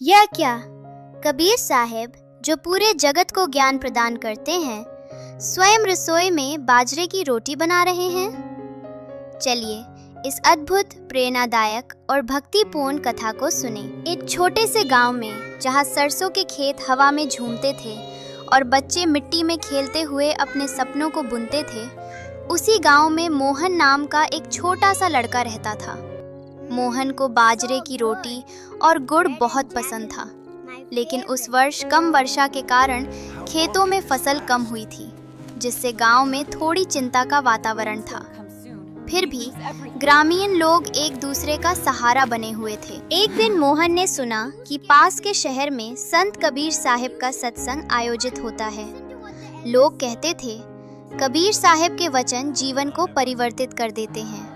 यह क्या? कबीर साहब, जो पूरे जगत को ज्ञान प्रदान करते हैं, स्वयं रसोई में बाजरे की रोटी बना रहे हैं। चलिए इस अद्भुत, प्रेरणादायक और भक्तिपूर्ण कथा को सुने। एक छोटे से गांव में, जहां सरसों के खेत हवा में झूमते थे और बच्चे मिट्टी में खेलते हुए अपने सपनों को बुनते थे, उसी गांव में मोहन नाम का एक छोटा सा लड़का रहता था। मोहन को बाजरे की रोटी और गुड़ बहुत पसंद था, लेकिन उस वर्ष कम वर्षा के कारण खेतों में फसल कम हुई थी, जिससे गांव में थोड़ी चिंता का वातावरण था। फिर भी ग्रामीण लोग एक दूसरे का सहारा बने हुए थे। एक दिन मोहन ने सुना कि पास के शहर में संत कबीर साहिब का सत्संग आयोजित होता है। लोग कहते थे, कबीर साहिब के वचन जीवन को परिवर्तित कर देते हैं।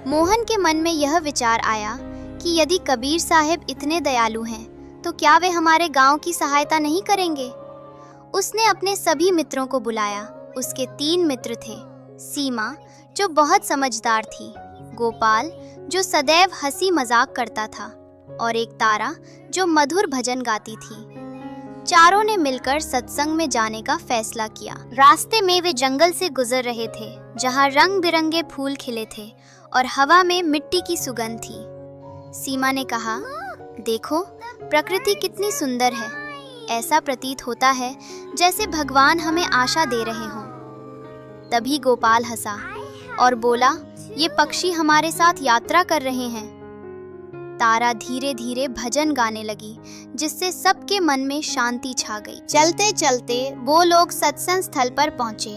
मोहन के मन में यह विचार आया कि यदि कबीर साहिब इतने दयालु हैं, तो क्या वे हमारे गांव की सहायता नहीं करेंगे? उसने अपने सभी मित्रों को बुलाया। उसके 3 मित्र थे। सीमा, जो बहुत समझदार थी, गोपाल, जो सदैव हंसी मजाक करता था, और एक तारा, जो मधुर भजन गाती थी। चारों ने मिलकर सत्संग में जाने का फैसला किया। रास्ते में वे जंगल से गुजर रहे थे, जहां रंग बिरंगे फूल खिले थे और हवा में मिट्टी की सुगंध थी। सीमा ने कहा, देखो, प्रकृति कितनी सुंदर है। ऐसा प्रतीत होता है जैसे भगवान हमें आशा दे रहे हों। तभी गोपाल हंसा और बोला, ये पक्षी हमारे साथ यात्रा कर रहे हैं। तारा धीरे धीरे भजन गाने लगी, जिससे सबके मन में शांति छा गई। चलते चलते वो लोग सत्संग स्थल पर पहुंचे।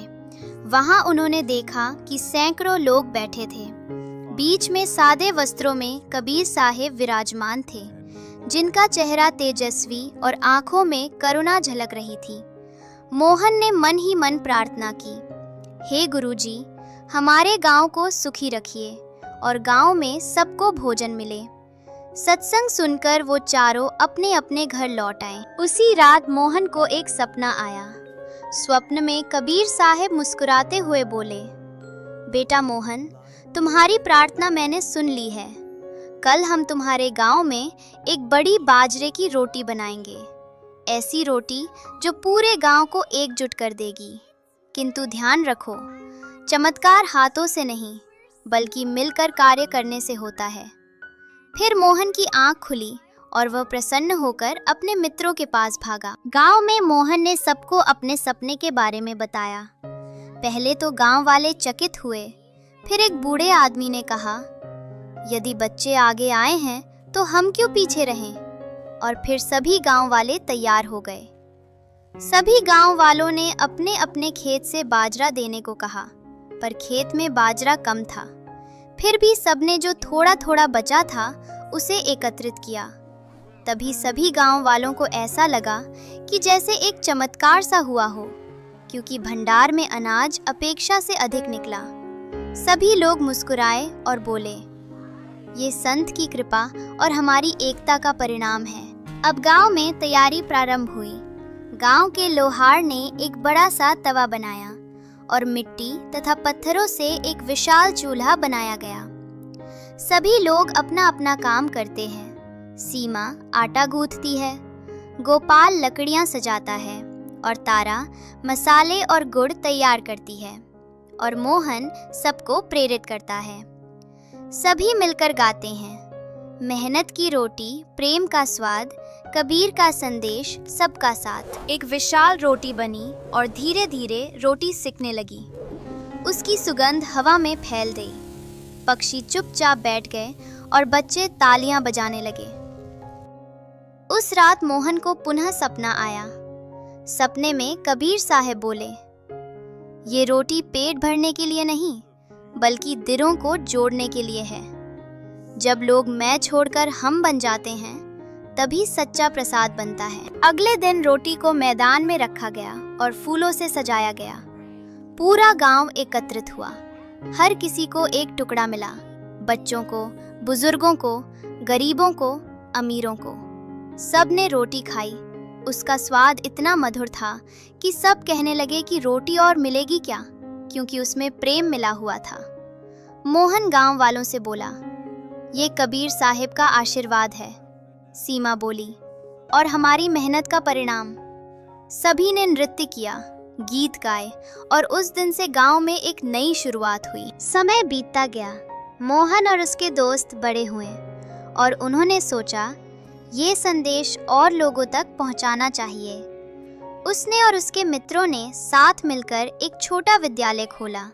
वहां उन्होंने देखा कि सैकड़ों लोग बैठे थे। बीच में सादे वस्त्रों में कबीर साहिब विराजमान थे, जिनका चेहरा तेजस्वी और आंखों में करुणा झलक रही थी। मोहन ने मन ही मन प्रार्थना की, हे गुरुजी, हमारे गांव को सुखी रखिए और गांव में सबको भोजन मिले। सत्संग सुनकर वो चारों अपने अपने घर लौट आए। उसी रात मोहन को एक सपना आया। स्वप्न में कबीर साहिब मुस्कुराते हुए बोले, बेटा मोहन, तुम्हारी प्रार्थना मैंने सुन ली है। कल हम तुम्हारे गांव में एक बड़ी बाजरे की रोटी बनाएंगे। ऐसी रोटी जो पूरे गांव को एकजुट कर देगी। किंतु ध्यान रखो, चमत्कार हाथों से नहीं, बल्कि मिलकर कार्य करने से होता है। फिर मोहन की आंख खुली और वह प्रसन्न होकर अपने मित्रों के पास भागा। गांव में मोहन ने सबको अपने सपने के बारे में बताया। पहले तो गांव वाले चकित हुए। फिर एक बूढ़े आदमी ने कहा, यदि बच्चे आगे आए हैं तो हम क्यों पीछे रहें? और फिर सभी गांव वाले तैयार हो गए। सभी गांव वालों ने अपने अपने खेत से बाजरा देने को कहा, पर खेत में बाजरा कम था। फिर भी सबने जो थोड़ा थोड़ा बचा था, उसे एकत्रित किया। तभी सभी गांव वालों को ऐसा लगा कि जैसे एक चमत्कार सा हुआ हो, क्योंकि भंडार में अनाज अपेक्षा से अधिक निकला। सभी लोग मुस्कुराए और बोले, ये संत की कृपा और हमारी एकता का परिणाम है। अब गांव में तैयारी प्रारंभ हुई। गांव के लोहार ने एक बड़ा सा तवा बनाया और मिट्टी तथा पत्थरों से एक विशाल चूल्हा बनाया गया। सभी लोग अपना अपना काम करते हैं। सीमा आटा गूंथती है, गोपाल लकड़ियां सजाता है और तारा मसाले और गुड़ तैयार करती है, और मोहन सबको प्रेरित करता है। सभी मिलकर गाते हैं, मेहनत की रोटी, प्रेम का स्वाद, कबीर का संदेश, सबका साथ। एक विशाल रोटी बनी और धीरे धीरे रोटी सिकने लगी। उसकी सुगंध हवा में फैल गई। पक्षी चुपचाप बैठ गए और बच्चे तालियां बजाने लगे। उस रात मोहन को पुनः सपना आया। सपने में कबीर साहब बोले, ये रोटी पेट भरने के लिए नहीं, बल्कि दिलों को जोड़ने के लिए है। जब लोग मैं छोड़कर हम बन जाते हैं, तभी सच्चा प्रसाद बनता है। अगले दिन रोटी को मैदान में रखा गया और फूलों से सजाया गया। पूरा गांव एकत्रित हुआ। हर किसी को एक टुकड़ा मिला, बच्चों को, बुजुर्गों को, गरीबों को, अमीरों को। सब ने रोटी खाई। उसका स्वाद इतना मधुर था कि सब कहने लगे कि रोटी और मिलेगी क्या, क्योंकि उसमें प्रेम मिला हुआ था। मोहन गांव वालों से बोला, ये कबीर साहिब का आशीर्वाद है। सीमा बोली, और हमारी मेहनत का परिणाम। सभी ने नृत्य किया, गीत गाए और उस दिन से गांव में एक नई शुरुआत हुई। समय बीतता गया, मोहन और उसके दोस्त बड़े हुए और उन्होंने सोचा ये संदेश और लोगों तक पहुंचाना चाहिए। उसने और उसके मित्रों ने साथ मिलकर एक छोटा विद्यालय खोला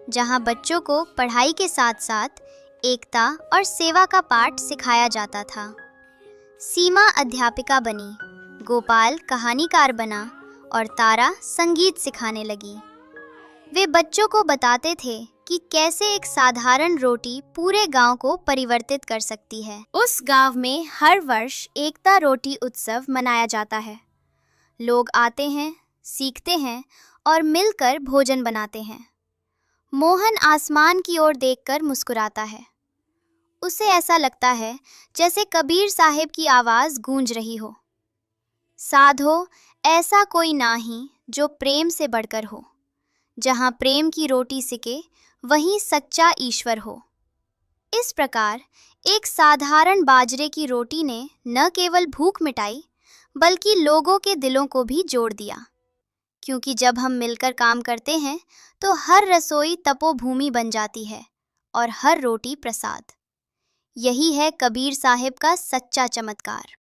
जहां बच्चों को पढ़ाई के साथ साथ एकता और सेवा का पाठ सिखाया जाता था। सीमा अध्यापिका बनी, गोपाल कहानीकार बना और तारा संगीत सिखाने लगी। वे बच्चों को बताते थे कि कैसे एक साधारण रोटी पूरे गांव को परिवर्तित कर सकती है। उस गांव में हर वर्ष एकता रोटी उत्सव मनाया जाता है। लोग आते हैं, सीखते हैं और मिलकर भोजन बनाते हैं। मोहन आसमान की ओर देखकर मुस्कुराता है। उसे ऐसा लगता है जैसे कबीर साहिब की आवाज गूंज रही हो, साधो ऐसा कोई नाही जो प्रेम से बढ़कर हो, जहाँ प्रेम की रोटी सिके वहीं सच्चा ईश्वर हो। इस प्रकार एक साधारण बाजरे की रोटी ने न केवल भूख मिटाई बल्कि लोगों के दिलों को भी जोड़ दिया। क्योंकि जब हम मिलकर काम करते हैं तो हर रसोई तपोभूमि बन जाती है और हर रोटी प्रसाद। यही है कबीर साहिब का सच्चा चमत्कार।